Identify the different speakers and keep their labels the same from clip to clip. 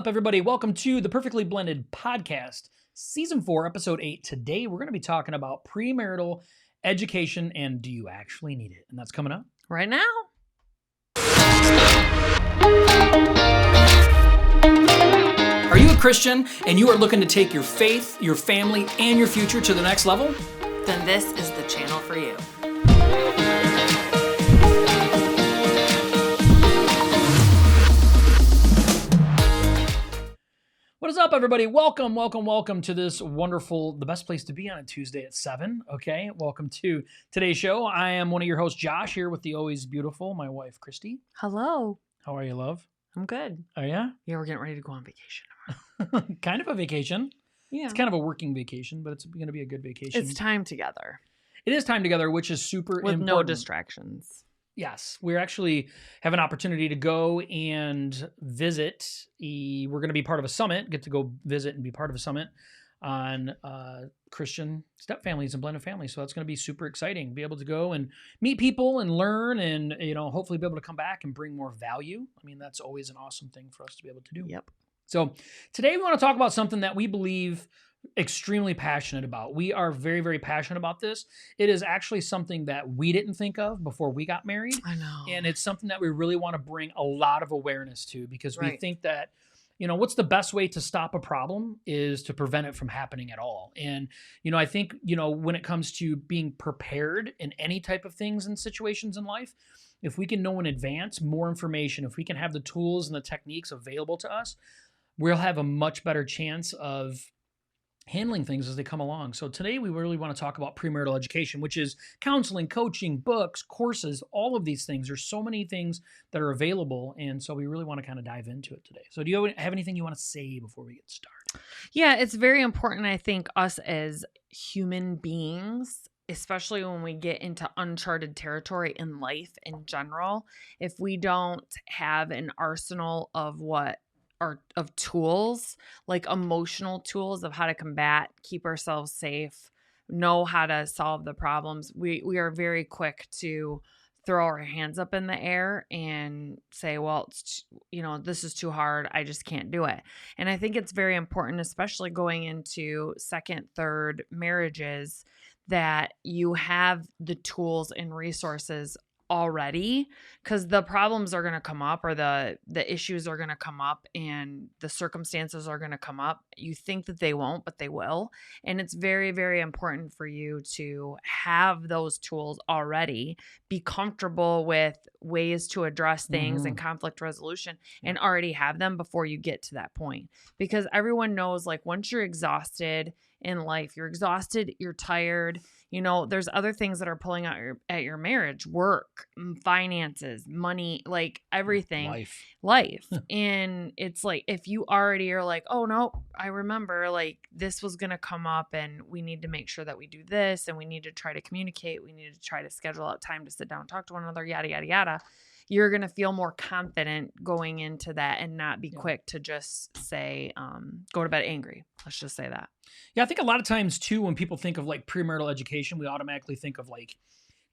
Speaker 1: up, everybody? Welcome to the Perfectly Blended Podcast, Season 4, Episode 8. Today, we're going to be talking about premarital education and do you actually need it? And that's coming up
Speaker 2: right now.
Speaker 1: Are you a Christian and you are looking to take your faith, your family, and your future to the next level?
Speaker 2: Then this is the channel for you.
Speaker 1: What is up, everybody? Welcome to this wonderful, the best place to be on a Tuesday at 7, okay? Welcome to today's show. I am one of your hosts, Josh, here with the always beautiful, my wife, Christy.
Speaker 2: Hello.
Speaker 1: How are you, love?
Speaker 2: I'm good.
Speaker 1: Oh, yeah?
Speaker 2: Yeah, we're getting ready to go on vacation tomorrow.
Speaker 1: Kind of a vacation.
Speaker 2: Yeah.
Speaker 1: It's kind of a working vacation, but it's going to be a good vacation.
Speaker 2: It's time together.
Speaker 1: It is time together, which is super important.
Speaker 2: With no distractions.
Speaker 1: Yes, we actually have an opportunity to go and visit. We're going to be part of a summit, get to go visit and be part of a summit on Christian step families and blended families. So that's going to be super exciting. Be able to go and meet people and learn and, hopefully be able to come back and bring more value. I mean, that's always an awesome thing for us to be able to do.
Speaker 2: Yep.
Speaker 1: So today we want to talk about something that we believe extremely passionate about. We are very, very passionate about this. It is actually something that we didn't think of before we got married.
Speaker 2: I know.
Speaker 1: And it's something that we really want to bring a lot of awareness to because we
Speaker 2: Right.
Speaker 1: think that, what's the best way to stop a problem is to prevent it from happening at all. And, I think, when it comes to being prepared in any type of things and situations in life, if we can know in advance more information, if we can have the tools and the techniques available to us, we'll have a much better chance of handling things as they come along. So today we really want to talk about premarital education, which is counseling, coaching, books, courses, all of these things. There's so many things that are available. And so we really want to kind of dive into it today. So do you have anything you want to say before we get started?
Speaker 2: Yeah, it's very important, I think, us as human beings, especially when we get into uncharted territory in life in general, if we don't have an arsenal of of tools, like emotional tools of how to combat, keep ourselves safe, know how to solve the problems, we are very quick to throw our hands up in the air and say, well, this is too hard. I just can't do it. And I think it's very important, especially going into second, third marriages, that you have the tools and resources already, because the problems are going to come up, or the issues are going to come up, and the circumstances are going to come up. You think that they won't, but they will. And it's very, very important for you to have those tools already, be comfortable with ways to address things and conflict resolution, and already have them before you get to that point. Because everyone knows, like, once you're exhausted in life, you're exhausted, you're tired, there's other things that are pulling out at your marriage, work, finances, money, like everything, life. And it's like, if you already are like, oh no, I remember, like, this was going to come up and we need to make sure that we do this, and we need to try to communicate. We need to try to schedule out time to sit down and talk to one another, yada, yada, yada. You're going to feel more confident going into that and not be quick to just say, go to bed angry. Let's just say that.
Speaker 1: Yeah, I think a lot of times too, when people think of like premarital education, we automatically think of like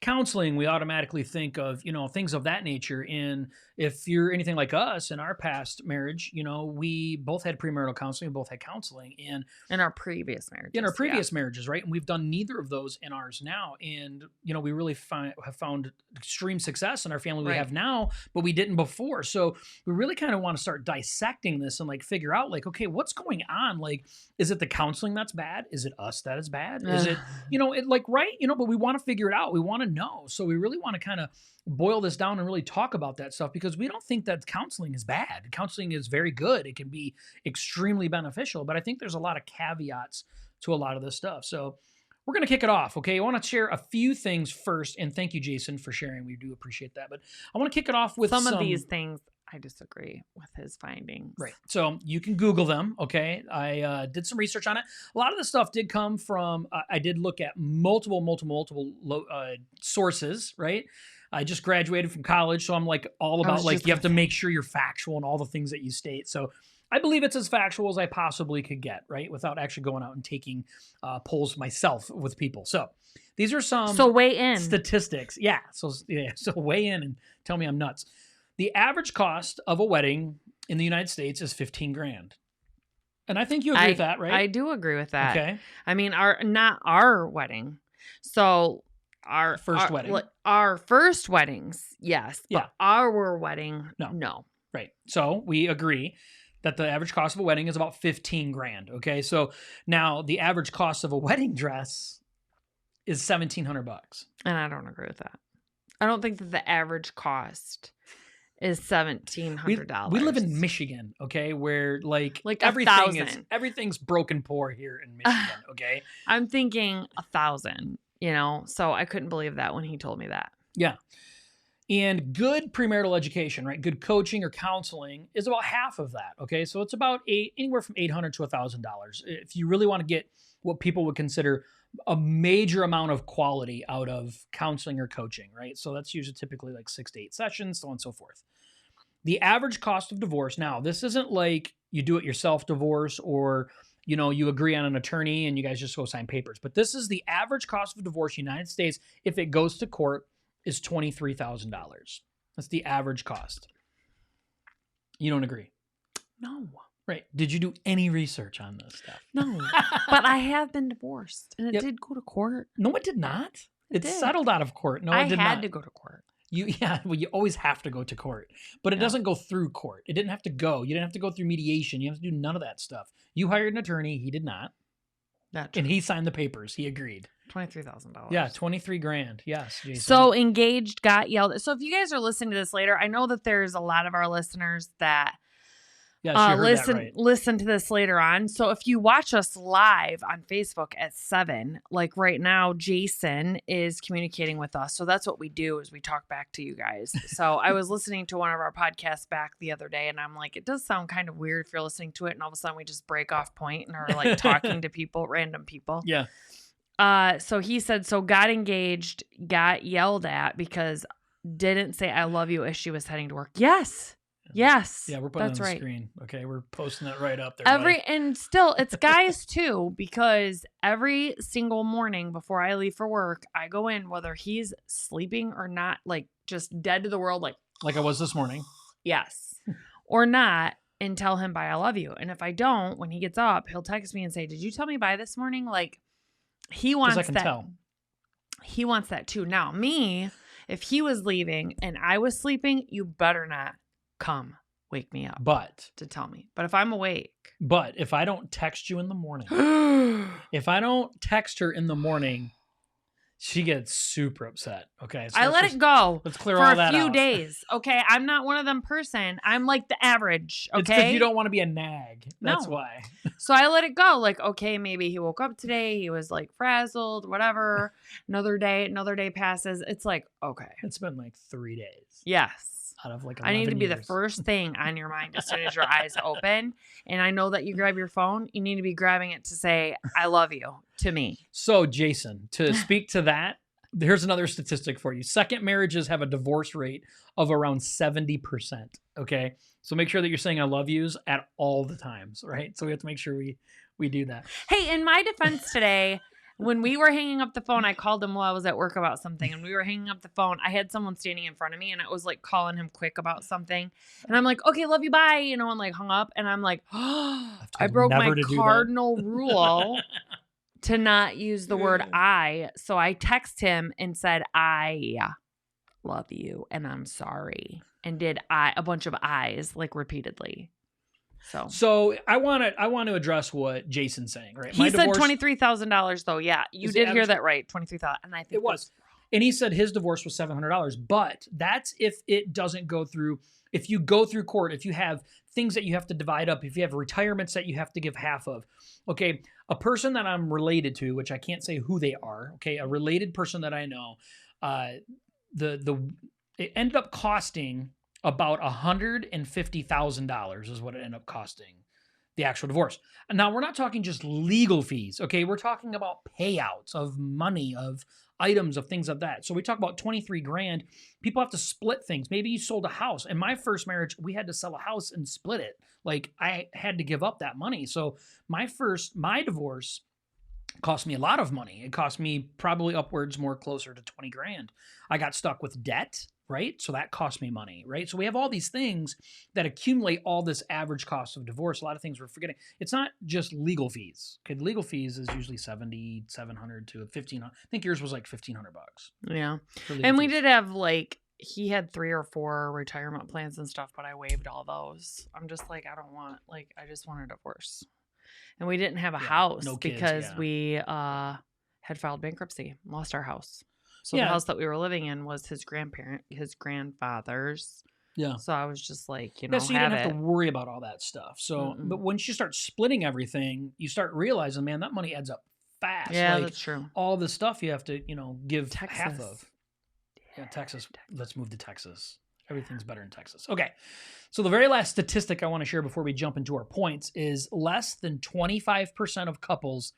Speaker 1: counseling. We automatically think of, things of that nature. And if you're anything like us in our past marriage, we both had premarital counseling, we both had counseling. And
Speaker 2: in our previous marriages.
Speaker 1: In our previous marriages, right? And we've done neither of those in ours now. And, we really have found extreme success in our family we have now, but we didn't before. So we really kind of want to start dissecting this and like figure out like, okay, what's going on? Like, is it the counseling that's bad? Is it us that is bad? Is it, but we want to figure it out. We want to know. So we really want to kind of boil this down and really talk about that stuff, because we don't think that counseling is bad. Counseling is very good. It can be extremely beneficial, but I think there's a lot of caveats to a lot of this stuff. So we're going to kick it off. Okay. I want to share a few things first, and thank you, Jason, for sharing. We do appreciate that, but I want to kick it off with
Speaker 2: some of these things. I disagree with his findings.
Speaker 1: Right. So you can Google them. Okay. I did some research on it. A lot of the stuff did come from, I did look at multiple sources, right? I just graduated from college, so I'm like all about like, you have to make sure you're factual in all the things that you state. So I believe it's as factual as I possibly could get, right? Without actually going out and taking polls myself with people. So these are some
Speaker 2: weigh in
Speaker 1: statistics. So weigh in and tell me I'm nuts. The average cost of a wedding in the United States is 15 grand. And I think you agree with that, right?
Speaker 2: I do agree with that.
Speaker 1: Okay.
Speaker 2: I mean, not our wedding. So our
Speaker 1: wedding.
Speaker 2: Our first weddings, yes. But
Speaker 1: Yeah.
Speaker 2: our wedding, no.
Speaker 1: Right. So we agree that the average cost of a wedding is about 15 grand. Okay. So now the average cost of a wedding dress is $1,700.
Speaker 2: And I don't agree with that. I don't think that the average cost is $1,700.
Speaker 1: We live in Michigan, okay, where like everything's broken poor here in Michigan, okay?
Speaker 2: I'm thinking 1,000, so I couldn't believe that when he told me that.
Speaker 1: Yeah. And good premarital education, right? Good coaching or counseling is about half of that, okay? So it's about anywhere from $800 to $1,000. If you really want to get what people would consider a major amount of quality out of counseling or coaching, right? So that's usually typically like 6 to 8 sessions, so on and so forth. The average cost of divorce, now this isn't like you do it yourself divorce or you agree on an attorney and you guys just go sign papers, but this is the average cost of divorce in the United States if it goes to court is $23,000. That's the average cost. You don't agree?
Speaker 2: No.
Speaker 1: Right. Did you do any research on this stuff?
Speaker 2: No. But I have been divorced and it did go to court.
Speaker 1: No, it did not. It
Speaker 2: did.
Speaker 1: Settled out of court. No, it did not.
Speaker 2: I had to go to court.
Speaker 1: You always have to go to court, but it doesn't go through court. It didn't have to go. You didn't have to go through mediation. You have to do none of that stuff. You hired an attorney. He did not. And he signed the papers. He agreed.
Speaker 2: $23,000.
Speaker 1: Yeah, 23 grand. Yes, Jason.
Speaker 2: So engaged, got yelled at. So if you guys are listening to this later, I know that there's a lot of our listeners that listen to this later on. So if you watch us live on Facebook at 7, like right now, Jason is communicating with us. So that's what we do is we talk back to you guys. So I was listening to one of our podcasts back the other day and I'm like, it does sound kind of weird if you're listening to it and all of a sudden we just break off point and are like talking to people, random people.
Speaker 1: Yeah.
Speaker 2: So he said, so got engaged, got yelled at because didn't say I love you as she was heading to work. Yes. Yes.
Speaker 1: Yeah, we're putting it on the screen. Okay, we're posting that right up there.
Speaker 2: And still, it's guys too, because every single morning before I leave for work, I go in, whether he's sleeping or not, like just dead to the world, like
Speaker 1: I was this morning.
Speaker 2: Yes. Or not, and tell him bye, I love you. And if I don't, when he gets up, he'll text me and say, did you tell me bye this morning? Like he wants that.
Speaker 1: Tell.
Speaker 2: He wants that too. Now, me, if he was leaving and I was sleeping, you better not come wake me up to tell me. But if I'm awake.
Speaker 1: But if I don't text you in the morning, if I don't text her in the morning, she gets super upset. Okay. So
Speaker 2: I let it go.
Speaker 1: Let's clear all that out.
Speaker 2: For a few days. Okay. I'm not one of them person. I'm like the average. Okay.
Speaker 1: It's because you don't want to be a nag. That's why.
Speaker 2: So I let it go. Like, okay, maybe he woke up today. He was like frazzled, whatever. Another day passes. It's like, okay.
Speaker 1: It's been like 3 days.
Speaker 2: Yes.
Speaker 1: Out of like
Speaker 2: I need to be
Speaker 1: years.
Speaker 2: the first thing on your mind as soon as your eyes open. And I know that you grab your phone. You need to be grabbing it to say, I love you to me.
Speaker 1: So Jason, to speak to that, here's another statistic for you. Second marriages have a divorce rate of around 70%. Okay. So make sure that you're saying I love yous at all the times, right? So we have to make sure we do that.
Speaker 2: Hey, in my defense today, when we were hanging up the phone, I called him while I was at work about something. And we were hanging up the phone. I had someone standing in front of me and I was like calling him quick about something. And I'm like, okay, love you, bye. And like hung up. And I'm like, oh, I broke my cardinal rule to not use the word I. So I text him and said, I love you and I'm sorry. And did a bunch of I's like repeatedly.
Speaker 1: So I want to address what Jason's saying, right?
Speaker 2: He said $23,000 though. Yeah, you did hear that right. 23,000, and I think
Speaker 1: it was. And he said his divorce was $700, but that's if it doesn't go through. If you go through court, if you have things that you have to divide up, if you have retirements that you have to give half of. Okay, a person that I'm related to, which I can't say who they are. Okay, a related person that I know, it ended up costing about $150,000 is what it ended up costing the actual divorce. And now we're not talking just legal fees. Okay. We're talking about payouts of money, of items, of things of that. So we talk about 23 grand. People have to split things. Maybe you sold a house. In my first marriage, we had to sell a house and split it. Like I had to give up that money. So my divorce cost me a lot of money. It cost me probably upwards more closer to 20 grand. I got stuck with debt. right? So that cost me money, right? So we have all these things that accumulate all this average cost of divorce. A lot of things we're forgetting. It's not just legal fees. Okay, legal fees is usually $700 to $1,500. I think yours was like $1,500.
Speaker 2: Yeah.
Speaker 1: For legal
Speaker 2: And we
Speaker 1: fees.
Speaker 2: did have like, he had 3 or 4 retirement plans and stuff, but I waived all those. I'm just like, I don't want, like, I just want a divorce. And we didn't have a house
Speaker 1: no kids,
Speaker 2: because
Speaker 1: yeah.
Speaker 2: we had filed bankruptcy, lost our house. So
Speaker 1: Yeah.
Speaker 2: the house that we were living in was his grandfather's.
Speaker 1: Yeah.
Speaker 2: So I was just like, you
Speaker 1: Yeah,
Speaker 2: know,
Speaker 1: so you didn't have to worry about all that stuff. So, but once you start splitting everything, you start realizing, man, that money adds up fast.
Speaker 2: Yeah,
Speaker 1: like,
Speaker 2: that's true.
Speaker 1: all the stuff you have to, you know, give
Speaker 2: Texas.
Speaker 1: half of. Yeah, Texas. Let's move to Texas. Everything's better in Texas. Okay. So the very last statistic I want to share before we jump into our points is less than 25% of couples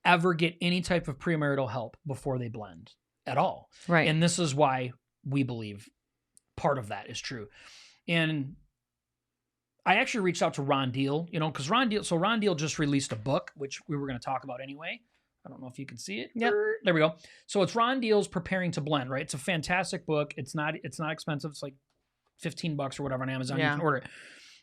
Speaker 1: ever get any type of premarital help before they blend at all.
Speaker 2: Right.
Speaker 1: And this is why we believe part of that is true. And I actually reached out to Ron Deal, you know, because Ron Deal just released a book, which we were going to talk about anyway. I don't know if you can see it.
Speaker 2: Yep.
Speaker 1: There we go. So it's Ron Deal's Preparing to Blend, right? It's a fantastic book. It's not expensive. It's like $15 or whatever on Amazon.
Speaker 2: Yeah.
Speaker 1: You can order it.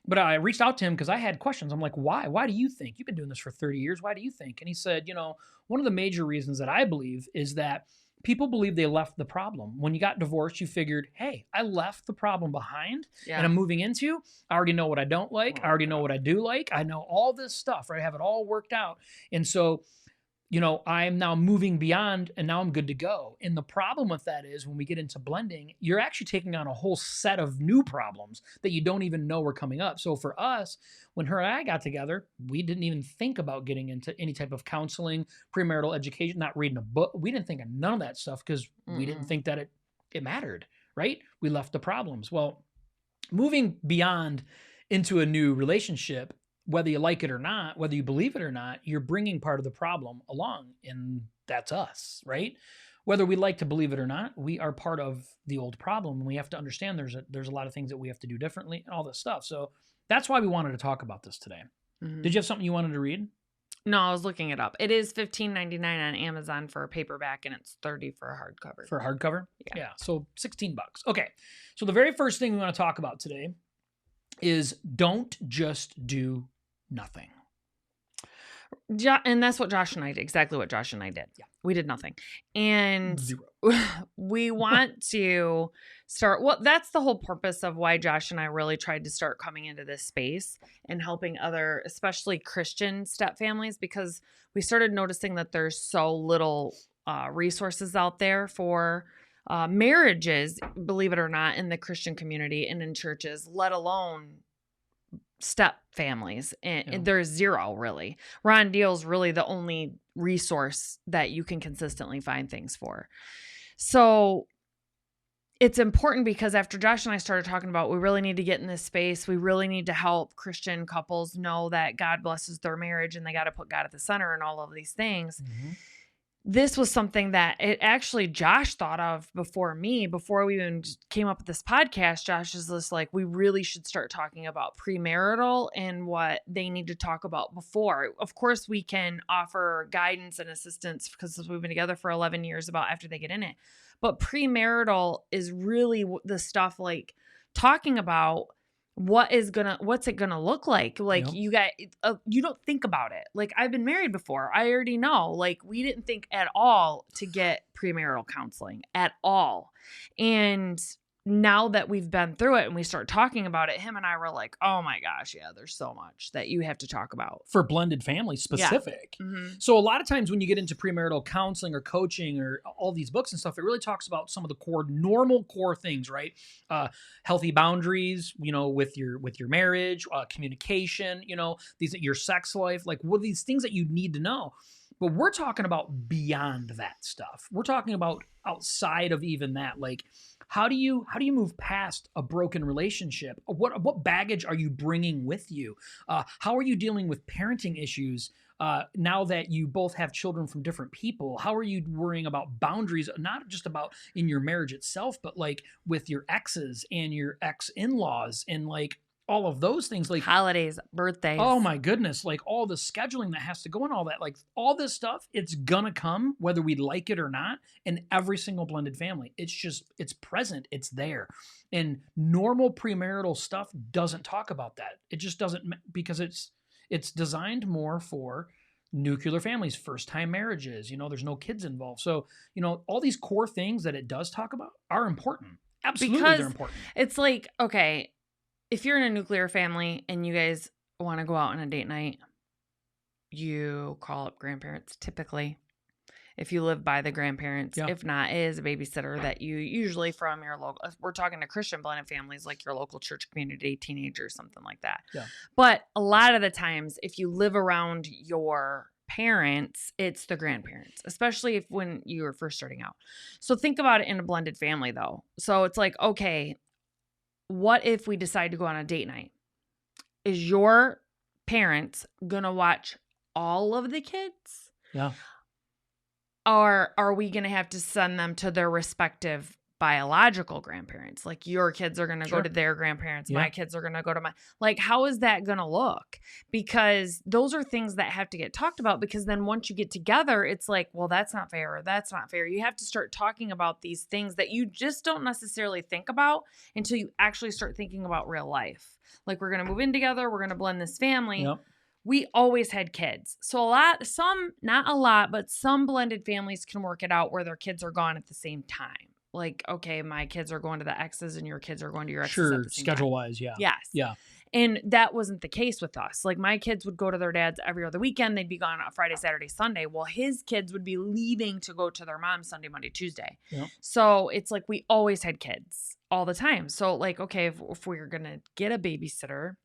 Speaker 1: But I reached out to him because I had questions. I'm like, why? Why do you think? You've been doing this for 30 years. Why do you think? And he said, you know, one of the major reasons that I believe is that people believe they left the problem. When you got divorced, you figured, hey, I left the problem behind and I'm moving into. I already know what I don't like. I already know what I do like. I know all this stuff, right? I have it all worked out. And so, you know, I'm now moving beyond and now I'm good to go. And the problem with that is when we get into blending, you're actually taking on a whole set of new problems that you don't even know were coming up. So for us, when her and I got together, we didn't even think about getting into any type of counseling, premarital education, not reading a book. We didn't think of none of that stuff because we didn't think that it mattered, right? We left the problems. Well, moving beyond into a new relationship, whether you like it or not, whether you believe it or not, you're bringing part of the problem along, and that's us, right? Whether we like to believe it or not, we are part of the old problem, and we have to understand there's a lot of things that we have to do differently and all this stuff. So that's why we wanted to talk about this today. Mm-hmm. Did you have something you wanted to read?
Speaker 2: No, I was looking it up. It is $15.99 on Amazon for a paperback, and it's $30 for a hardcover.
Speaker 1: For a hardcover?
Speaker 2: Yeah.
Speaker 1: So $16. Okay. So the very first thing we want to talk about today is don't just do nothing.
Speaker 2: And that's what Josh and I did. Exactly what Josh and I did.
Speaker 1: Yeah.
Speaker 2: We did nothing. And
Speaker 1: Zero.
Speaker 2: We want to start. Well, that's the whole purpose of why Josh and I really tried to start coming into this space and helping other, especially Christian step families, because we started noticing that there's so little resources out there for marriages, believe it or not, in the Christian community and in churches, let alone step families. And there's zero, really. Ron Deal's really the only resource that you can consistently find things for. So it's important because after Josh and I started talking about we really need to get in this space, we really need to help Christian couples know that God blesses their marriage and they got to put God at the center and all of these things. Mm-hmm. This was something that it actually Josh thought of before me, before we even came up with this podcast. Josh is just like, we really should start talking about premarital and what they need to talk about before. Of course, we can offer guidance and assistance because we've been together for 11 years about after they get in it. But premarital is really the stuff like talking about what's it gonna look like? Like, you got, you don't think about it. Like, I've been married before. I already know, like, we didn't think at all to get premarital counseling at all. And now that we've been through it and we start talking about it, him and I were like, oh my gosh, yeah, there's so much that you have to talk about.
Speaker 1: For blended families specific. Yeah. Mm-hmm. So a lot of times when you get into premarital counseling or coaching or all these books and stuff, it really talks about some of the normal core things, right? Healthy boundaries, you know, with your marriage, communication, you know, your sex life, like what are these things that you need to know? But we're talking about beyond that stuff. We're talking about outside of even that, like, how do you move past a broken relationship? What baggage are you bringing with you? How are you dealing with parenting issues now that you both have children from different people? How are you worrying about boundaries, not just about in your marriage itself, but like with your exes and your ex-in-laws and like all of those things, like
Speaker 2: holidays, birthdays.
Speaker 1: oh my goodness, like all the scheduling that has to go and all that, like all this stuff, it's gonna come whether we like it or not in every single blended family. It's present, it's there. And normal premarital stuff doesn't talk about that. It just doesn't, because it's designed more for nuclear families, first time marriages, there's no kids involved. So, all these core things that it does talk about are important. Absolutely,
Speaker 2: because
Speaker 1: they're important.
Speaker 2: it's like, okay, if you're in a nuclear family and you guys want to go out on a date night, you call up grandparents typically. If you live by the grandparents, if not, it is a babysitter that you usually from your local, if we're talking to Christian blended families, like your local church community, teenagers, something like that.
Speaker 1: Yeah.
Speaker 2: But a lot of the times, if you live around your parents, it's the grandparents, especially if when you were first starting out. So think about it in a blended family though. So it's like, okay, what if we decide to go on a date night? Is your parents going to watch all of the kids?
Speaker 1: Yeah.
Speaker 2: Or are we going to have to send them to their respective biological grandparents? Like your kids are going to go to their grandparents. My kids are going to go to like, how is that going to look? Because those are things that have to get talked about, because then once you get together, it's like, well, that's not fair, or that's not fair. You have to start talking about these things that you just don't necessarily think about until you actually start thinking about real life. Like, we're going to move in together. We're going to blend this family.
Speaker 1: Yep.
Speaker 2: We always had kids. So not a lot, but some blended families can work it out where their kids are gone at the same time. Like, okay, my kids are going to the X's and your kids are going to your X's at the same
Speaker 1: schedule
Speaker 2: time.
Speaker 1: wise. Yeah.
Speaker 2: Yes.
Speaker 1: Yeah.
Speaker 2: And that wasn't the case with us. Like, my kids would go to their dad's every other weekend. They'd be gone on Friday, Saturday, Sunday. Well, his kids would be leaving to go to their mom Sunday, Monday, Tuesday.
Speaker 1: Yep.
Speaker 2: So it's like we always had kids all the time. So like, okay, if we're going to get a babysitter,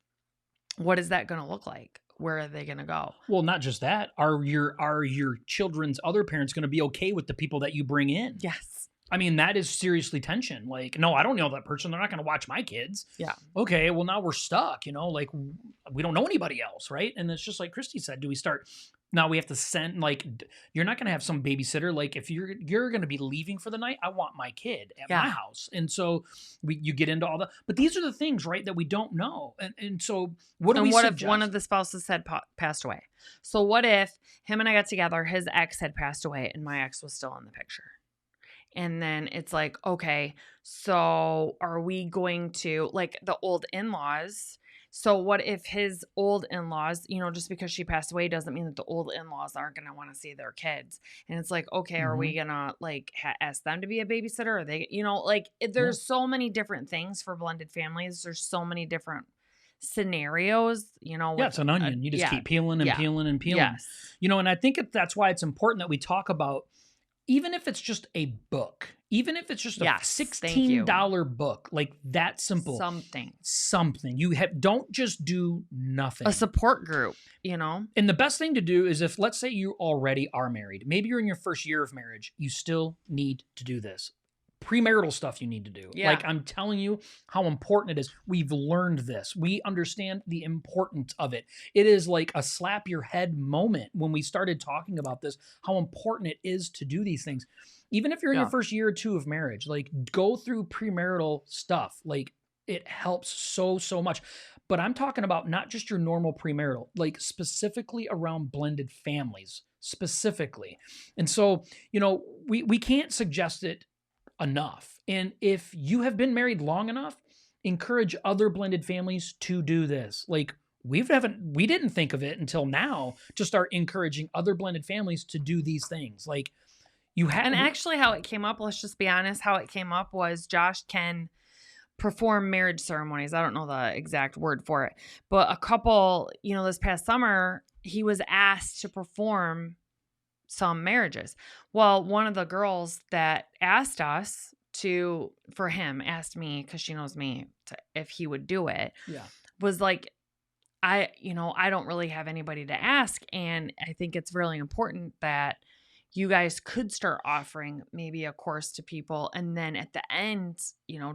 Speaker 2: what is that going to look like? Where are they going to go?
Speaker 1: Well, not just that. Are your children's other parents going to be okay with the people that you bring in?
Speaker 2: Yes.
Speaker 1: I mean, that is seriously tension. Like, no, I don't know that person. They're not going to watch my kids.
Speaker 2: Yeah.
Speaker 1: Okay, well, now we're stuck, like we don't know anybody else, right? And it's just like Christy said, do we start, now we have to send, like, you're not going to have some babysitter. Like, if you're going to be leaving for the night, I want my kid at my house. And so you get into all the, but these are the things, right, that we don't know. And so what
Speaker 2: if one of the spouses had passed away? So what if him and I got together, his ex had passed away, and my ex was still in the picture? And then it's like, okay, so are we going to, like, the old in-laws? So what if his old in-laws, just because she passed away doesn't mean that the old in-laws aren't going to want to see their kids. And it's like, okay, are we going to like ask them to be a babysitter? Or they, like, there's so many different things for blended families. There's so many different scenarios,
Speaker 1: Yeah, it's an onion. You just keep peeling and peeling and peeling.
Speaker 2: Yes.
Speaker 1: And I think that's why it's important that we talk about, even if it's just a book, even if it's just a $16 book, like that simple. Something. Don't just do nothing.
Speaker 2: A support group,
Speaker 1: And the best thing to do is, if, let's say, you already are married, maybe you're in your first year of marriage, you still need to do this. Premarital stuff you need to do.
Speaker 2: Yeah.
Speaker 1: Like, I'm telling you how important it is. We've learned this. We understand the importance of it. It is like a slap your head moment when we started talking about this, how important it is to do these things. Even if you're in your first year or two of marriage, like, go through premarital stuff. Like, it helps so much. But I'm talking about not just your normal premarital, like specifically around blended families, specifically. And so, we can't suggest it enough. And if you have been married long enough, encourage other blended families to do this. Like, we didn't think of it until now to start encouraging other blended families to do these things. Like, you have.
Speaker 2: And actually, how it came up, let's just be honest, how it came up was Josh can perform marriage ceremonies. I don't know the exact word for it, but a couple, this past summer, he was asked to perform some marriages. Well, one of the girls that asked me, because she knows me, if he would do it, was like, I don't really have anybody to ask. And I think it's really important that you guys could start offering maybe a course to people. And then at the end,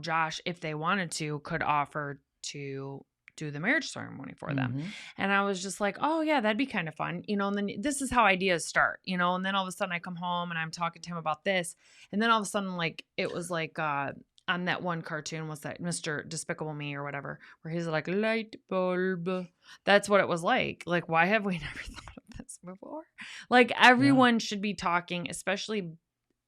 Speaker 2: Josh, if they wanted to, could offer to do the marriage ceremony for them.
Speaker 1: Mm-hmm.
Speaker 2: And I was just like, oh yeah, that'd be kind of fun. And then this is how ideas start, and then all of a sudden I come home and I'm talking to him about this. And then all of a sudden, like, it was like, on that one cartoon, what's that, Mr. Despicable Me or whatever, where he's like, light bulb. That's what it was like. Like, why have we never thought of this before? Like, everyone should be talking, especially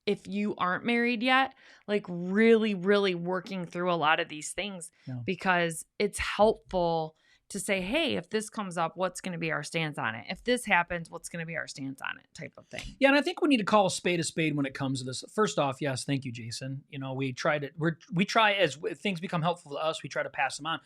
Speaker 2: if you aren't married yet, like really, really working through a lot of these things because it's helpful to say, hey, if this comes up, what's going to be our stance on it? If this happens, what's going to be our stance on it, type of thing.
Speaker 1: Yeah, and I think we need to call a spade when it comes to this. First off, yes, thank you, Jason. You know, we try as things become helpful to us, we try to pass them on.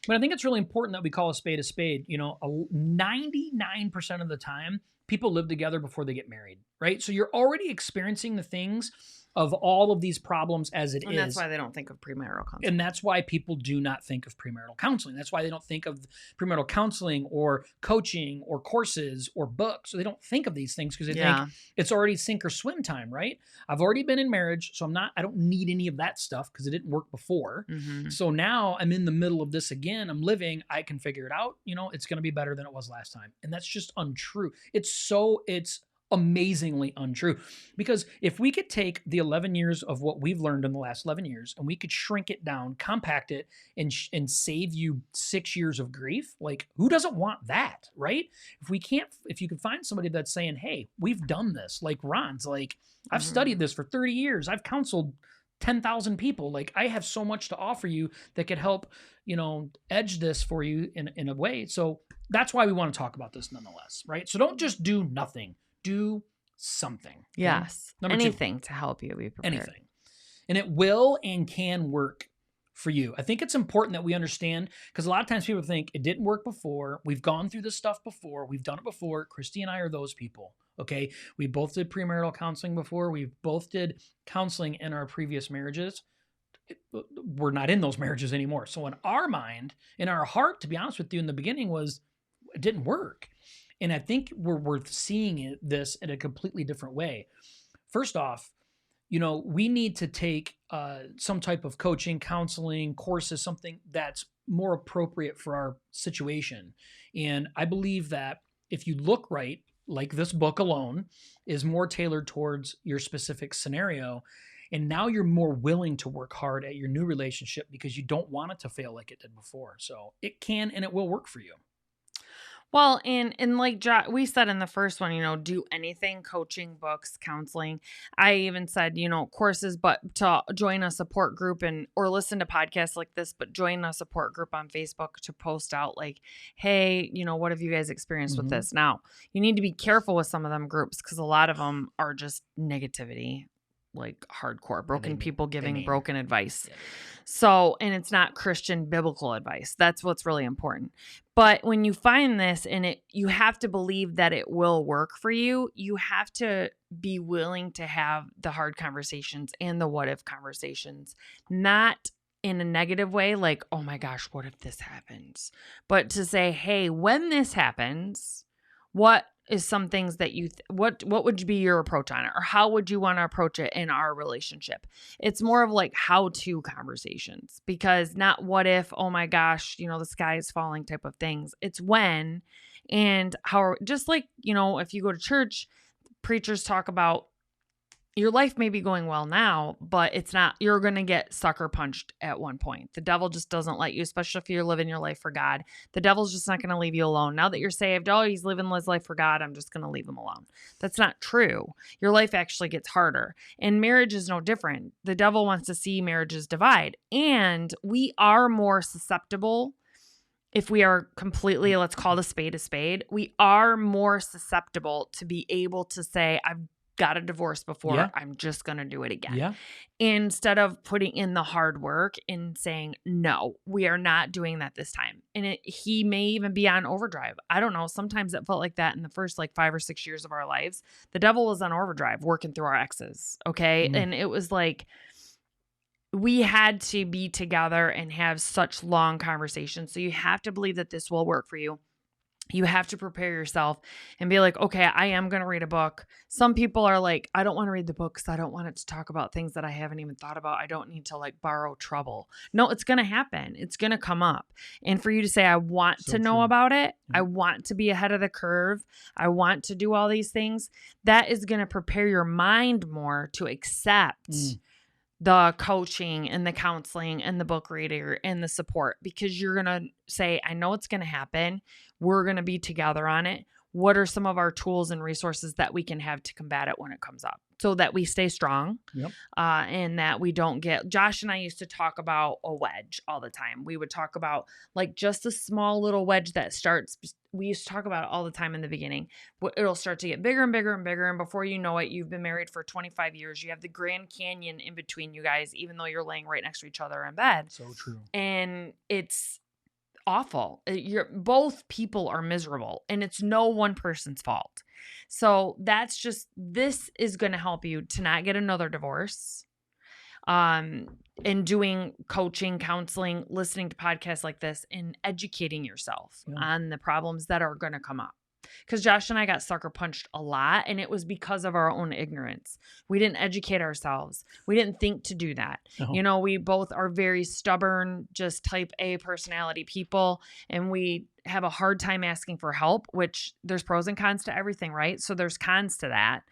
Speaker 1: But I think it's really important that we call a spade a spade. You know, 99% of the time, people live together before they get married, right? So you're already experiencing the things of all of these problems as it is.
Speaker 2: And that's why they don't think of premarital counseling.
Speaker 1: And that's why people do not think of premarital counseling. That's why they don't think of premarital counseling or coaching or courses or books. So they don't think of these things because they think it's already sink or swim time, right? I've already been in marriage, so I don't need any of that stuff because it didn't work before.
Speaker 2: Mm-hmm.
Speaker 1: So now I'm in the middle of this again. I'm living, I can figure it out. You know, it's going to be better than it was last time. And that's just untrue. It's amazingly untrue, because if we could take the 11 years of what we've learned in the last 11 years and we could shrink it down, compact it, and save you 6 years of grief, like who doesn't want that, right? If you could find somebody that's saying, hey, we've done this, like Ron's, like I've studied this for 30 years, I've counseled 10,000 people, like I have so much to offer you that could help, you know, edge this for you in a way. So that's why we want to talk about this nonetheless, right? So don't just do nothing. Do something. Okay?
Speaker 2: Yes. Anything to help you be prepared.
Speaker 1: Anything. And it will and can work for you. I think it's important that we understand, because a lot of times people think it didn't work before. We've gone through this stuff before. We've done it before. Christy and I are those people. Okay. We both did premarital counseling before. We both did counseling in our previous marriages. We're not in those marriages anymore. So in our mind, in our heart, to be honest with you, in the beginning it didn't work. And I think we're seeing this in a completely different way. First off, you know, we need to take some type of coaching, counseling, courses, something that's more appropriate for our situation. And I believe that if you look right, like this book alone is more tailored towards your specific scenario, and now you're more willing to work hard at your new relationship because you don't want it to fail like it did before. So it can and it will work for you.
Speaker 2: Well, and like we said in the first one, you know, do anything, coaching, books, counseling. I even said, you know, courses, but to join a support group or listen to podcasts like this, but join a support group on Facebook to post out like, hey, you know, what have you guys experienced with this? Now, you need to be careful with some of them groups because a lot of them are just negativity, like hardcore, broken people giving broken advice. So, and it's not Christian biblical advice. That's what's really important. But when you find this and you have to believe that it will work for you, you have to be willing to have the hard conversations and the what if conversations, not in a negative way, like, oh my gosh, what if this happens? But to say, hey, when this happens, what is some things that what would be your approach on it, or how would you want to approach it in our relationship? It's more of like how-to conversations, because not what if, oh my gosh, you know, the sky is falling type of things. It's when and how, just like, you know, if you go to church, preachers talk about your life may be going well now, but it's not, you're going to get sucker punched at one point. The devil just doesn't let you, especially if you're living your life for God. The devil's just not going to leave you alone. Now that you're saved, oh, he's living his life for God, I'm just going to leave him alone. That's not true. Your life actually gets harder. And marriage is no different. The devil wants to see marriages divide. And we are more susceptible if we are completely, let's call it a spade, we are more susceptible to be able to say, I've got a divorce before, I'm just going to do it again. Yeah. Instead of putting in the hard work and saying, no, we are not doing that this time. And he may even be on overdrive. I don't know. Sometimes it felt like that in the first 5 or 6 years of our lives. The devil was on overdrive working through our exes. Okay. And it was like, we had to be together and have such long conversations. So you have to believe that this will work for you. You have to prepare yourself and be like, okay, I am going to read a book. Some people are like, I don't want to read the book because I don't want it to talk about things that I haven't even thought about. I don't need to borrow trouble. No, it's going to happen. It's going to come up. And for you to say, I want to know about it. I want to be ahead of the curve. I want to do all these things. That is going to prepare your mind more to accept the coaching and the counseling and the book reader and the support, because you're going to say, I know it's going to happen. We're going to be together on it. What are some of our tools and resources that we can have to combat it when it comes up, so that we stay strong?
Speaker 1: Yep.
Speaker 2: And that we don't get, Josh and I used to talk about a wedge all the time. We would talk about like just a small little wedge that starts. We used to talk about it all the time in the beginning. It'll start to get bigger and bigger and bigger. And before you know it, you've been married for 25 years. You have the Grand Canyon in between you guys, even though you're laying right next to each other in bed.
Speaker 1: So true.
Speaker 2: And it's awful. Both people are miserable, and it's no one person's fault. So this is going to help you to not get another divorce. And doing coaching, counseling, listening to podcasts like this, and educating yourself on the problems that are going to come up. Because Josh and I got sucker punched a lot, and it was because of our own ignorance. We didn't educate ourselves. We didn't think to do that.
Speaker 1: No.
Speaker 2: We both are very stubborn, just type A personality people, and we have a hard time asking for help, which there's pros and cons to everything, right? So there's cons to that.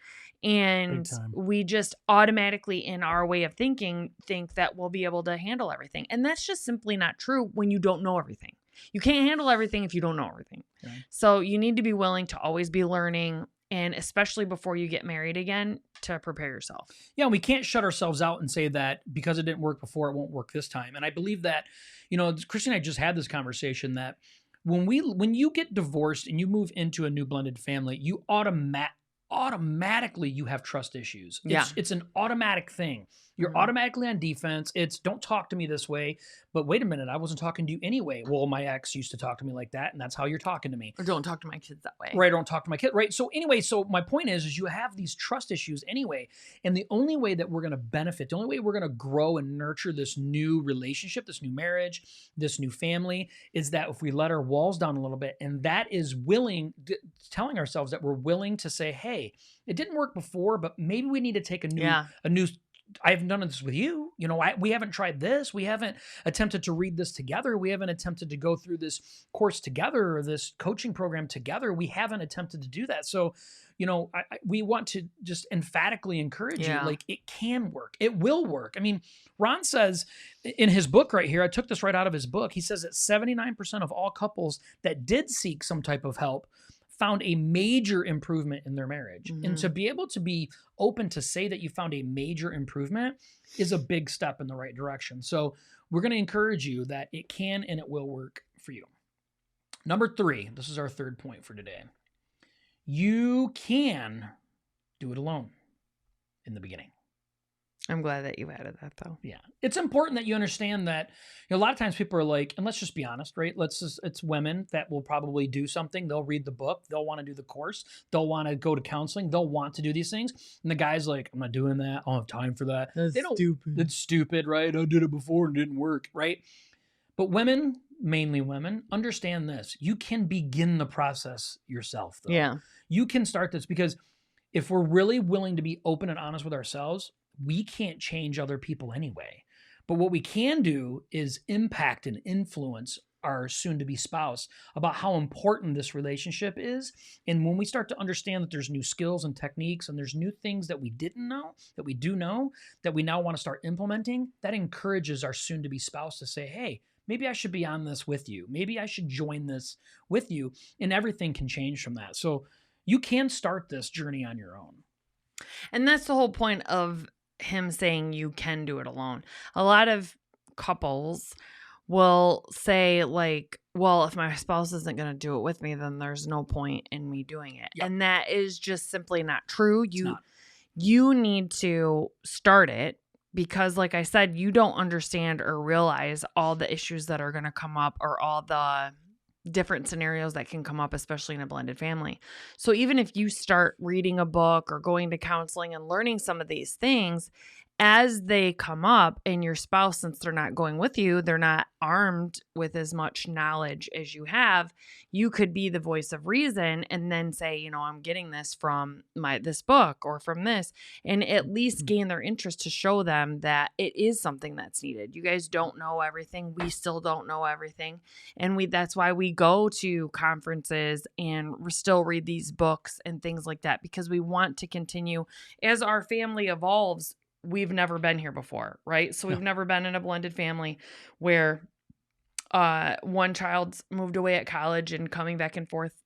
Speaker 2: And we just automatically, in our way of thinking, think that we'll be able to handle everything. And that's just simply not true when you don't know everything. You can't handle everything if you don't know everything. Okay. So you need to be willing to always be learning, and especially before you get married again, to prepare yourself.
Speaker 1: Yeah, and we can't shut ourselves out and say that because it didn't work before, it won't work this time. And I believe that, Christy and I just had this conversation that when you get divorced and you move into a new blended family, you automatically you have trust issues. It's an automatic thing. You're automatically on defense. It's don't talk to me this way. But wait a minute, I wasn't talking to you anyway. Well, my ex used to talk to me like that, and that's how you're talking to me.
Speaker 2: Or don't talk to my kids that way.
Speaker 1: Right, don't talk to my kid. Right. So anyway, my point is you have these trust issues anyway. And the only way that we're going to benefit, the only way we're going to grow and nurture this new relationship, this new marriage, this new family, is that if we let our walls down a little bit, and that is telling ourselves that we're willing to say, hey, it didn't work before, but maybe we need to take a new I haven't done this with you. We haven't tried this. We haven't attempted to read this together. We haven't attempted to go through this course together or this coaching program together. We haven't attempted to do that. So, we want to just emphatically encourage you, like, it can work. It will work. I mean, Ron says in his book right here, I took this right out of his book. He says that 79% of all couples that did seek some type of help found a major improvement in their marriage. And to be able to be open to say that you found a major improvement is a big step in the right direction. So we're going to encourage you that it can and it will work for you. Number 3, this is our third point for today. You can do it alone in the beginning.
Speaker 2: I'm glad that you added that, though.
Speaker 1: Yeah. It's important that you understand that a lot of times people are like, and let's just be honest, right? It's women that will probably do something. They'll read the book. They'll want to do the course. They'll want to go to counseling. They'll want to do these things. And the guy's like, I'm not doing that. I don't have time for that.
Speaker 2: That's stupid.
Speaker 1: It's stupid, right? I did it before and it didn't work, right? But women, mainly women, understand this. You can begin the process yourself, though.
Speaker 2: Yeah.
Speaker 1: You can start this, because if we're really willing to be open and honest with ourselves, we can't change other people anyway. But what we can do is impact and influence our soon-to-be spouse about how important this relationship is. And when we start to understand that there's new skills and techniques and there's new things that we didn't know, that we do know, that we now want to start implementing, that encourages our soon-to-be spouse to say, hey, maybe I should be on this with you. Maybe I should join this with you. And everything can change from that. So you can start this journey on your own.
Speaker 2: And that's the whole point of him saying you can do it alone. A lot of couples will say, like, well, if my spouse isn't going to do it with me, then there's no point in me doing it. Yep. And that is just simply not true. You need to start it, because, like I said, you don't understand or realize all the issues that are going to come up, or all the different scenarios that can come up, especially in a blended family. So even if you start reading a book or going to counseling and learning some of these things, as they come up, and your spouse, since they're not going with you, they're not armed with as much knowledge as you have, you could be the voice of reason and then say, I'm getting this from this book or from this, and at least gain their interest to show them that it is something that's needed. You guys don't know everything. We still don't know everything. And that's why we go to conferences and still read these books and things like that, because we want to continue, as our family evolves, we've never been here before, right? So
Speaker 1: Yeah.
Speaker 2: we've never been in a blended family where one child's moved away at college and coming back and forth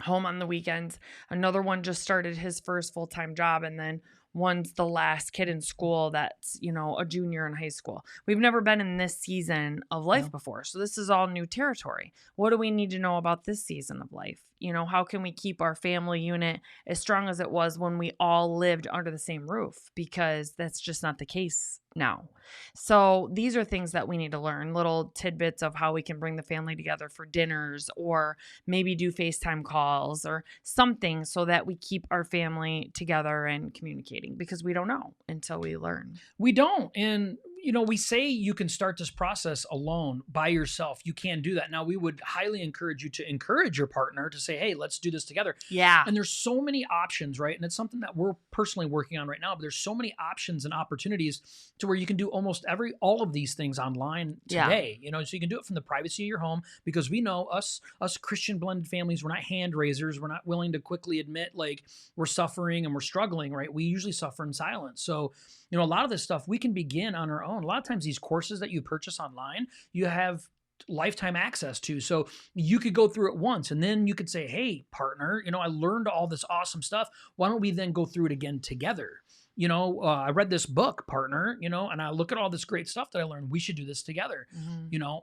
Speaker 2: home on the weekends. Another one just started his first full-time job, and then one's the last kid in school that's, a junior in high school. We've never been in this season of
Speaker 1: Yeah.
Speaker 2: life before. So this is all new territory. What do we need to know about this season of life? How can we keep our family unit as strong as it was when we all lived under the same roof? Because that's just not the case now. So these are things that we need to learn, little tidbits of how we can bring the family together for dinners, or maybe do FaceTime calls or something, so that we keep our family together and communicating, because we don't know until we learn.
Speaker 1: We don't. And, we say you can start this process alone by yourself. You can do that. Now, we would highly encourage you to encourage your partner to say, hey, let's do this together.
Speaker 2: Yeah.
Speaker 1: And there's so many options, right? And it's something that we're personally working on right now, but there's so many options and opportunities to where you can do almost all of these things online today. So you can do it from the privacy of your home, because we know us Christian blended families, we're not hand raisers. We're not willing to quickly admit like we're suffering and we're struggling, right? We usually suffer in silence. So, a lot of this stuff we can begin on our own. A lot of times these courses that you purchase online, you have lifetime access to. So you could go through it once and then you could say, hey, partner, I learned all this awesome stuff. Why don't we then go through it again together? I read this book, partner, and I look at all this great stuff that I learned. We should do this together,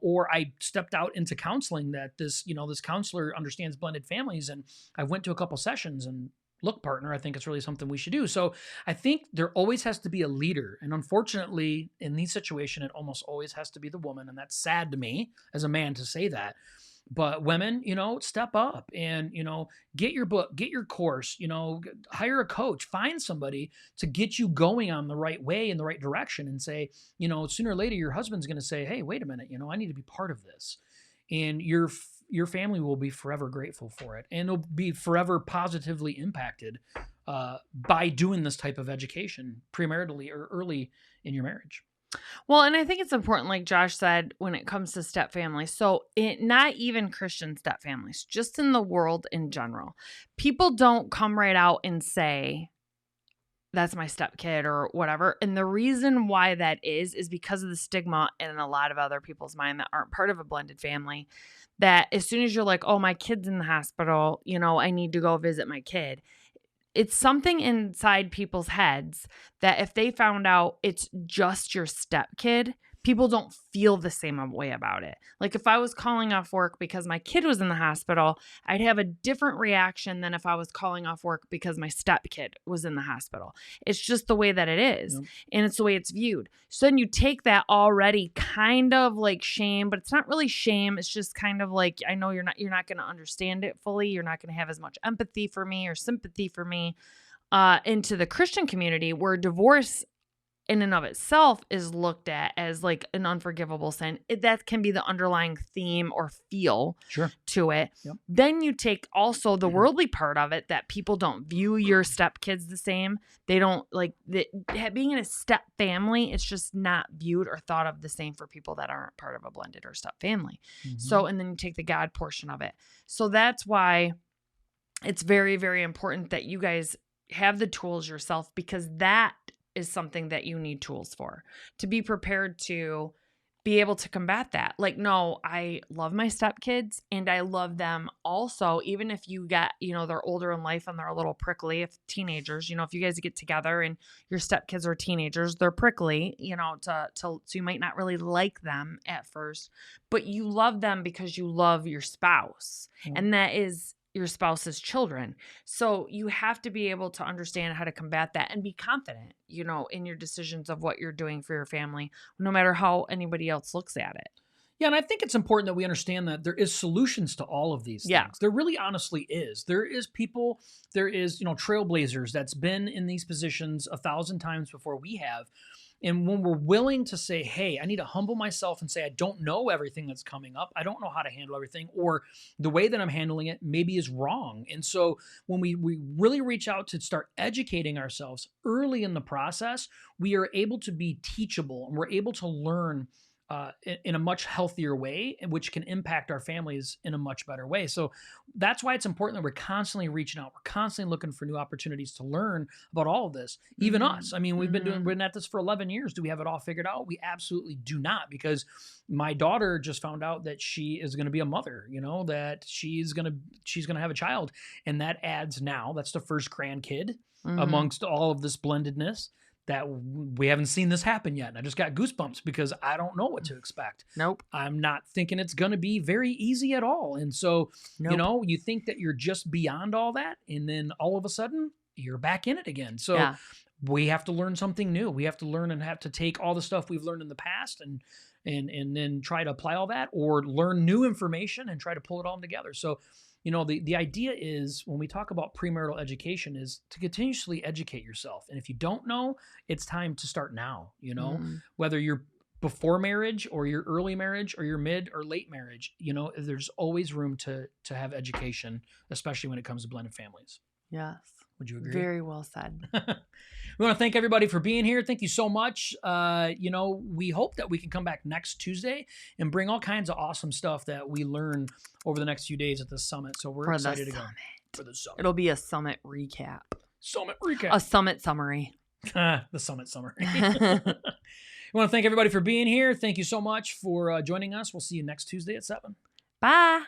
Speaker 1: or I stepped out into counseling that this counselor understands blended families. And I went to a couple sessions and look, partner, I think it's really something we should do. So I think there always has to be a leader. And unfortunately, in these situations, it almost always has to be the woman. And that's sad to me as a man to say that. But women, step up and, get your book, get your course, hire a coach, find somebody to get you going on the right way, in the right direction, and say, sooner or later, your husband's going to say, hey, wait a minute, I need to be part of this. And your family will be forever grateful for it, and it'll be forever positively impacted by doing this type of education premaritally or early in your marriage.
Speaker 2: Well, and I think it's important, like Josh said, when it comes to step families. So not even Christian step families, just in the world in general, people don't come right out and say, that's my step kid or whatever. And the reason why that is because of the stigma in a lot of other people's mind that aren't part of a blended family, that as soon as you're like, oh, my kid's in the hospital, I need to go visit my kid. It's something inside people's heads that if they found out it's just your step kid, people don't feel the same way about it. Like if I was calling off work because my kid was in the hospital, I'd have a different reaction than if I was calling off work because my step kid was in the hospital. It's just the way that it is. Yep. And it's the way it's viewed. So then you take that already kind of like shame, but it's not really shame. It's just kind of like, I know you're not going to understand it fully. You're not going to have as much empathy for me or sympathy for me, into the Christian community, where divorce in and of itself is looked at as like an unforgivable sin. That can be the underlying theme or feel to it. Yep. Then you take also the worldly part of it, that people don't view your stepkids the same. They don't like being in a step family. It's just not viewed or thought of the same for people that aren't part of a blended or step family. Mm-hmm. So, and then you take the God portion of it. So that's why it's very, very important that you guys have the tools yourself, because that is something that you need tools for, to be prepared to be able to combat that. Like, no, I love my stepkids and I love them also, even if you get, they're older in life and they're a little prickly. If teenagers, if you guys get together and your stepkids are teenagers, they're prickly, so you might not really like them at first, but you love them because you love your spouse. Mm-hmm. And that is your spouse's children. So you have to be able to understand how to combat that and be confident, in your decisions of what you're doing for your family, no matter how anybody else looks at it.
Speaker 1: Yeah, and I think it's important that we understand that there is solutions to all of these things. There really honestly is. There is trailblazers that's been in these positions 1,000 times before we have. And when we're willing to say, hey, I need to humble myself and say, I don't know everything that's coming up. I don't know how to handle everything, or the way that I'm handling it maybe is wrong. And so when we really reach out to start educating ourselves early in the process, we are able to be teachable and we're able to learn in a much healthier way, which can impact our families in a much better way. So that's why it's important that we're constantly reaching out. We're constantly looking for new opportunities to learn about all of this. Even us. I mean, we've been at this for 11 years. Do we have it all figured out? We absolutely do not, because my daughter just found out that she is going to be a mother, that she's going to have a child. And that adds now, that's the first grandkid amongst all of this blendedness. That we haven't seen this happen yet. And I just got goosebumps because I don't know what to expect.
Speaker 2: Nope.
Speaker 1: I'm not thinking it's going to be very easy at all. And so, you think that you're just beyond all that. And then all of a sudden you're back in it again. So we have to learn something new. We have to learn and have to take all the stuff we've learned in the past and then try to apply all that, or learn new information and try to pull it all together. So, the idea is, when we talk about premarital education, is to continuously educate yourself. And if you don't know, it's time to start now, whether you're before marriage or your early marriage or your mid or late marriage, there's always room to have education, especially when it comes to blended families.
Speaker 2: Yes.
Speaker 1: Would you agree?
Speaker 2: Very well said.
Speaker 1: We want to thank everybody for being here. Thank you so much. We hope that we can come back next Tuesday and bring all kinds of awesome stuff that we learn over the next few days at the summit. So we're excited to go for the summit.
Speaker 2: It'll be a summit recap.
Speaker 1: A
Speaker 2: summit summary.
Speaker 1: The summit summary. We want to thank everybody for being here. Thank you so much for joining us. We'll see you next Tuesday at 7.
Speaker 2: Bye.